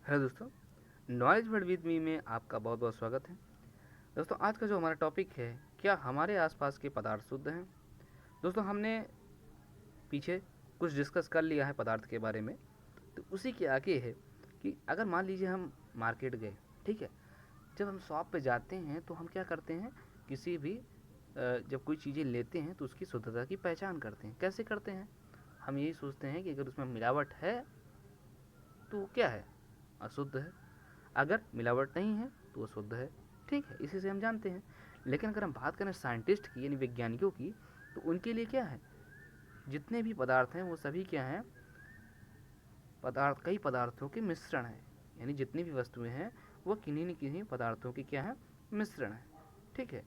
Hello दोस्तों, knowledge word with me में आपका बहुत बहुत स्वागत है। दोस्तों, आज का जो हमारा टॉपिक है, क्या हमारे आसपास के पदार्थ शुद्ध हैं। दोस्तों, हमने पीछे कुछ डिस्कस कर लिया है पदार्थ के बारे में, तो उसी के आगे है कि अगर मान लीजिए हम मार्केट गए, ठीक है। जब हम शॉप पे जाते हैं तो हम क्या करते हैं, किसी भी जब कोई चीज़ें लेते हैं तो उसकी शुद्धता की पहचान करते हैं। कैसे करते हैं? हम यही सोचते हैं कि अगर उसमें मिलावट है तो वो क्या है, अशुद्ध है। अगर मिलावट नहीं है तो वो शुद्ध है। ठीक है, इसी से हम जानते हैं। लेकिन अगर हम बात करें साइंटिस्ट की यानी वैज्ञानिकों की, तो उनके लिए क्या है, जितने भी पदार्थ हैं वो सभी क्या हैं, पदार्थ कई पदार्थों के मिश्रण है। यानी जितनी भी वस्तुएं हैं वो किन्हीं न किन्हीं पदार्थों की क्या है, मिश्रण है। ठीक है।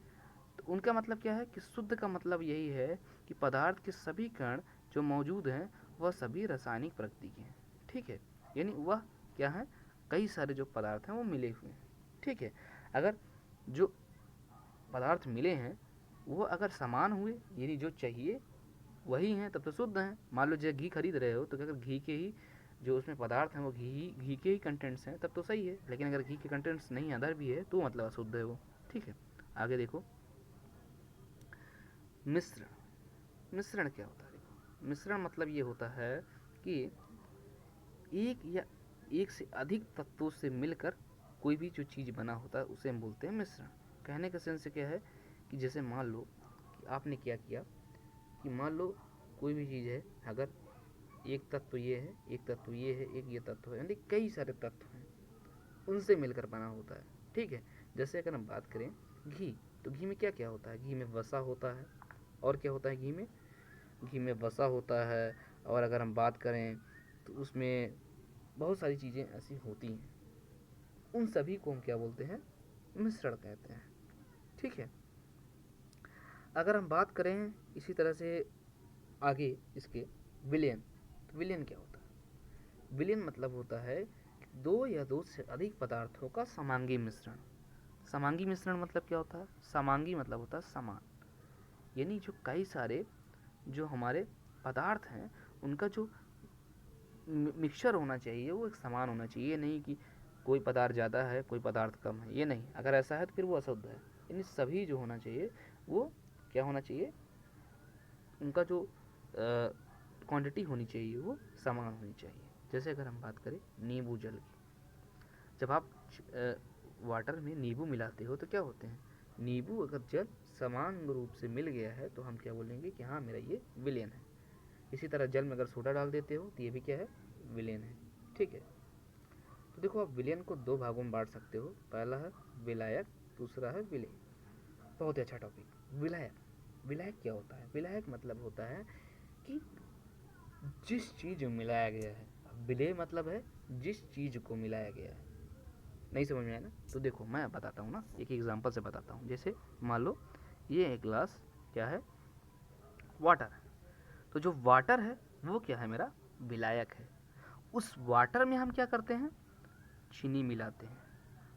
तो उनका मतलब क्या है कि शुद्ध का मतलब यही है कि पदार्थ के सभी कण जो मौजूद हैं वह सभी रासायनिक प्रकृति के हैं। ठीक है। यानी वह क्या है, कई सारे जो पदार्थ हैं वो मिले हुए हैं। ठीक है। अगर जो पदार्थ मिले हैं वो अगर समान हुए, यानी जो चाहिए वही हैं, तब तो शुद्ध हैं। मान लो जैसे घी खरीद रहे हो तो अगर घी के ही जो उसमें पदार्थ हैं वो घी के ही कंटेंट्स हैं, तब तो सही है। लेकिन अगर घी के कंटेंट्स नहीं अदर भी है तो मतलब अशुद्ध है वो। ठीक है। आगे देखो, मिश्रण। मिश्रण क्या होता है? देखो, मिश्रण मतलब ये होता है कि एक या एक से अधिक तत्वों से मिलकर कोई भी जो चीज़ बना होता है उसे हम बोलते हैं मिश्रण। कहने का सेंस क्या है कि जैसे मान लो कि आपने क्या किया कि मान लो कोई भी चीज़ है, अगर एक तत्व ये है, एक तत्व ये है, एक ये तत्व है, यानी कई सारे तत्व हैं, उनसे मिलकर बना होता है। ठीक है। जैसे अगर हम बात करें घी, तो घी में क्या क्या होता है? घी में वसा होता है। और क्या होता है घी में? घी में वसा होता है। और अगर हम बात करें तो उसमें बहुत सारी चीज़ें ऐसी होती हैं, उन सभी को हम क्या बोलते हैं? मिश्रण कहते हैं। ठीक है। अगर हम बात करें इसी तरह से आगे इसके विलयन, तो विलयन क्या होता है? विलयन मतलब होता है दो या दो से अधिक पदार्थों का समांगी मिश्रण। समांगी मिश्रण मतलब क्या होता है? समांगी मतलब होता है समान। यानी जो कई सारे जो हमारे पदार्थ हैं उनका जो मिक्सचर होना चाहिए वो एक समान होना चाहिए। नहीं कि कोई पदार्थ ज़्यादा है कोई पदार्थ कम है, ये नहीं। अगर ऐसा है तो फिर वो अशुद्ध है। यानी सभी जो होना चाहिए वो क्या होना चाहिए, उनका जो क्वांटिटी होनी चाहिए वो समान होनी चाहिए। जैसे अगर हम बात करें नींबू जल की, जब आप वाटर में नींबू मिलाते हो तो क्या होते हैं, नींबू अगर जल समान रूप से मिल गया है तो हम क्या बोलेंगे कि हाँ मेरा ये विलेन है। इसी तरह जल में अगर सोडा डाल देते हो तो ये भी क्या है, विलेन है। ठीक है। तो देखो, आप विलेन को दो भागों में बांट सकते हो। पहला है विलायक, दूसरा है विलेय। बहुत ही अच्छा टॉपिक, विलायक। विलायक क्या होता है? विलायक मतलब होता है कि जिस चीज़ में मिलाया गया है। विलेय मतलब है जिस चीज़ को मिलाया गया है। नहीं समझ में आया ना? तो देखो मैं बताता हूँ ना, एक एग्जांपल से बताता हूँ। जैसे मान लो ये एक गिलास क्या है, वाटर है। तो जो वाटर है वो क्या है, मेरा विलायक है। उस वाटर में हम क्या करते हैं, चीनी मिलाते हैं।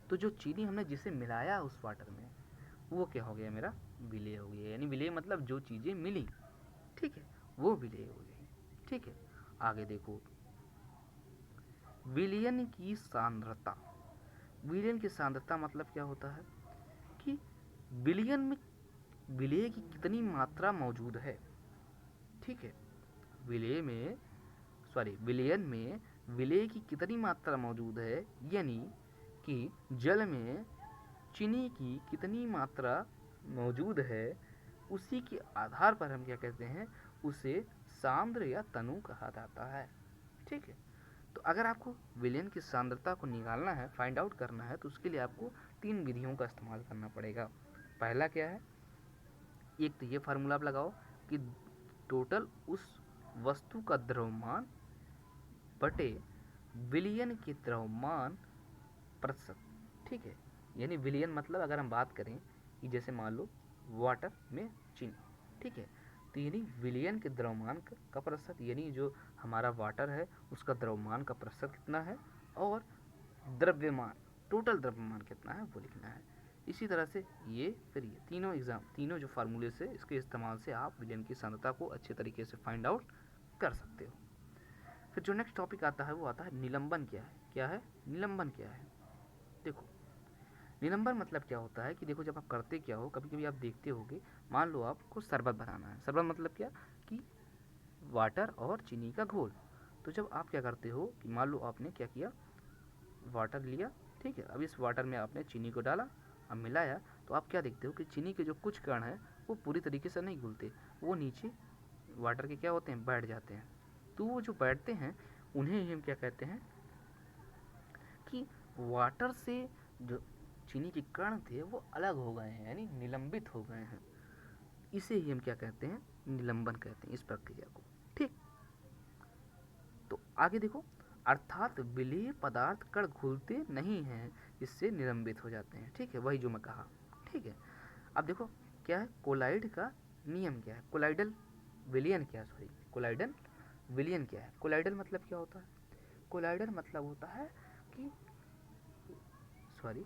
तो जो चीनी हमने जिसे मिलाया उस वाटर में वो क्या हो गया, मेरा विलेय हो गया। यानी विलेय मतलब जो चीज़ें मिली, ठीक है, वो विलेय हो गई। ठीक है। आगे देखो, विलयन की सांद्रता। विलयन की सांद्रता मतलब क्या होता है कि विलयन में विलेय की कितनी मात्रा मौजूद है। ठीक है। विलेय में विलयन में विलेय की कितनी मात्रा मौजूद है, यानी कि जल में चीनी की कितनी मात्रा मौजूद है, उसी के आधार पर हम क्या कहते हैं, उसे सांद्र या तनु कहा जाता है। ठीक है। तो अगर आपको विलयन की सांद्रता को निकालना है, फाइंड आउट करना है, तो उसके लिए आपको तीन विधियों का इस्तेमाल करना पड़ेगा। पहला क्या है, एक तो ये फार्मूला आप लगाओ कि टोटल उस वस्तु का द्रव्यमान बटे विलयन के द्रव्यमान प्रतिशत। ठीक है। यानी विलयन मतलब अगर हम बात करें कि जैसे मान लो वाटर में चीनी, ठीक है, तो यानी विलयन के द्रव्यमान का प्रतिशत, यानी जो हमारा वाटर है उसका द्रव्यमान का प्रतिशत कितना है, और द्रव्यमान टोटल द्रव्यमान कितना है वो लिखना है। इसी तरह से ये फिर ये तीनों जो फार्मूले से इसके इस्तेमाल से आप विलयन की सांद्रता को अच्छे तरीके से फाइंड आउट कर सकते हो। फिर जो नेक्स्ट टॉपिक आता है वो आता है निलंबन क्या है निलंबन क्या है। देखो निलंबन मतलब क्या होता है कि देखो जब आप करते क्या हो, कभी कभी आप देखते होगे, मान लो आपको शरबत बनाना है। शरबत मतलब क्या कि वाटर और चीनी का घोल। तो जब आप क्या करते हो कि मान लो आपने क्या किया, वाटर लिया, ठीक है, अब इस वाटर में आपने चीनी को डाला, अब मिलाया, तो आप क्या देखते हो कि चीनी के जो कुछ कण हैं वो पूरी तरीके से नहीं घुलते, वो नीचे वाटर के क्या होते हैं, बैठ जाते हैं। तो वो जो बैठते हैं उन्हें ही हम क्या कहते हैं कि वाटर से जो चीनी के कण थे वो अलग हो गए हैं, यानी निलंबित हो गए हैं। इसे ही हम क्या कहते हैं, निलंबन कहते हैं इस प्रक्रिया को। ठीक, तो आगे देखो, अर्थात विलेय पदार्थ कण घुलते नहीं हैं, इससे निलंबित हो जाते हैं। ठीक है, वही जो मैं कहा। ठीक है, अब देखो क्या है, कोलाइड का नियम क्या है, कोलाइडल विलयन क्या है, सॉरी कोलाइडल विलयन क्या है। कोलाइडल मतलब क्या होता है, कोलाइडल मतलब होता है कि सॉरी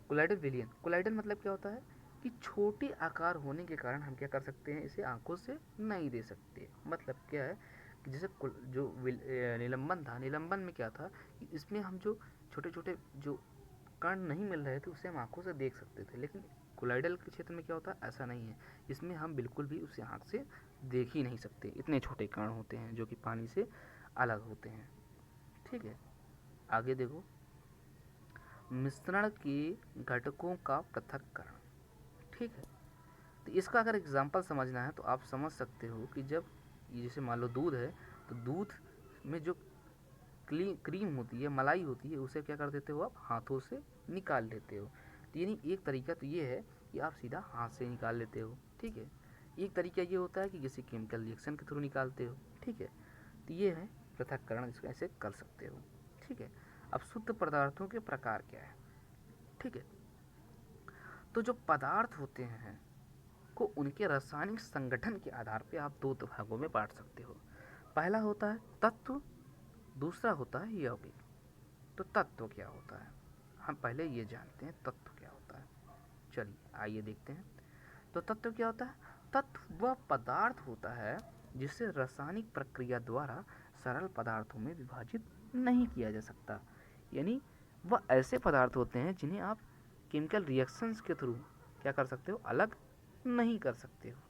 कोलाइडल विलयन, कोलाइडल मतलब क्या होता है कि छोटे आकार होने के कारण हम क्या कर सकते हैं, इसे आंखों से नहीं दे सकते। मतलब क्या है कि जैसे जो निलंबन था, निलंबन में क्या था कि इसमें हम जो छोटे छोटे जो कण नहीं मिल रहे थे उसे हम आंखों से देख सकते थे, लेकिन कोलाइडल के क्षेत्र में क्या होता है, ऐसा नहीं है। इसमें हम बिल्कुल भी उसे आँख से देख ही नहीं सकते, इतने छोटे कण होते हैं जो कि पानी से अलग होते हैं। ठीक है, आगे देखो, मिश्रण के घटकों का पृथक्करण। ठीक है, तो इसका अगर एग्जाम्पल समझना है तो आप समझ सकते हो कि जब ये जैसे मान लो दूध है, तो दूध में जो क्रीम होती है, मलाई होती है, उसे क्या कर देते हो, आप हाथों से निकाल लेते हो। तो यानी एक तरीका तो ये है कि आप सीधा हाथ से निकाल लेते हो। ठीक है, एक तरीका ये होता है कि किसी केमिकल रिएक्शन के थ्रू निकालते हो। ठीक है, तो ये है पृथक्करण, इसको ऐसे कर सकते हो। ठीक है, अब शुद्ध पदार्थों के प्रकार क्या है। ठीक है, तो जो पदार्थ होते हैं को उनके रासायनिक संगठन के आधार पे आप दो भागों में बांट सकते हो। पहला होता है तत्व, दूसरा होता है यौगिक। तो तत्व क्या होता है, हम पहले ये जानते हैं तत्व क्या होता है। चलिए आइए देखते हैं। तो तत्व क्या होता है, तत्व वह पदार्थ होता है जिसे रासायनिक प्रक्रिया द्वारा सरल पदार्थों में विभाजित नहीं किया जा सकता। यानी वह ऐसे पदार्थ होते हैं जिन्हें आप केमिकल रिएक्शंस के थ्रू क्या कर सकते हो, अलग नहीं कर सकते हो।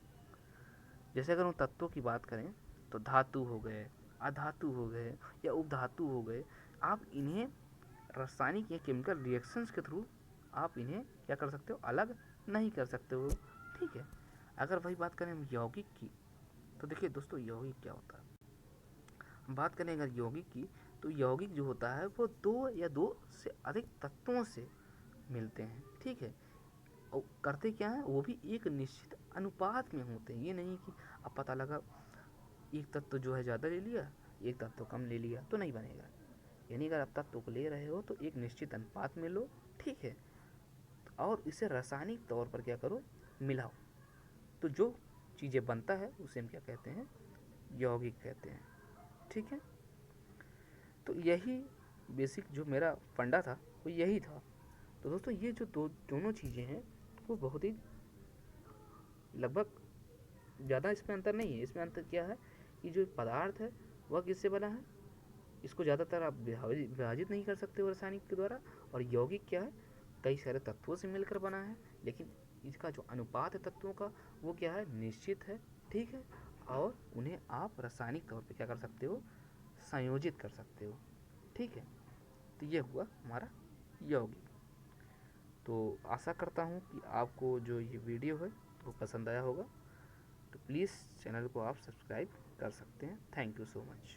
जैसे अगर हम तत्वों की बात करें तो धातु हो गए, अधातु हो गए या उपधातु हो गए, आप इन्हें रासायनिक या केमिकल रिएक्शंस के थ्रू आप इन्हें क्या कर सकते हो, अलग नहीं कर सकते हो। ठीक है, अगर वही बात करें हम यौगिक की, तो देखिए दोस्तों यौगिक क्या होता है। हम बात करें अगर यौगिक की, तो यौगिक जो होता है वो दो या दो से अधिक तत्वों से मिलते हैं। ठीक है, और करते क्या है, वो भी एक निश्चित अनुपात में होते हैं। ये नहीं कि अब पता लगा एक तत्व जो है ज़्यादा ले लिया, एक तत्व कम ले लिया, तो नहीं बनेगा। यानी अगर आप तत्व को ले रहे हो तो एक निश्चित अनुपात में लो। ठीक है, और इसे रासायनिक तौर पर क्या करो, मिलाओ, तो जो चीज़ें बनता है उसे हम क्या कहते हैं, यौगिक कहते हैं। ठीक है, तो यही बेसिक जो मेरा फंडा था वो यही था। तो दोस्तों ये जो दोनों चीज़ें हैं वो बहुत ही लगभग ज़्यादा इसमें अंतर नहीं है। इसमें अंतर क्या है कि जो पदार्थ है वह किससे बना है, इसको ज़्यादातर आप विभाजित नहीं कर सकते हो रासायनिक के द्वारा। और यौगिक क्या है, कई सारे तत्वों से मिलकर बना है, लेकिन इसका जो अनुपात है तत्वों का वो क्या है, निश्चित है। ठीक है, और उन्हें आप रासायनिक तौर पे क्या कर सकते हो, संयोजित कर सकते हो। ठीक है, तो ये हुआ हमारा यौगिक। तो आशा करता हूँ कि आपको जो ये वीडियो है वो पसंद आया होगा। तो प्लीज़ चैनल को आप सब्सक्राइब कर सकते हैं। Thank you so much.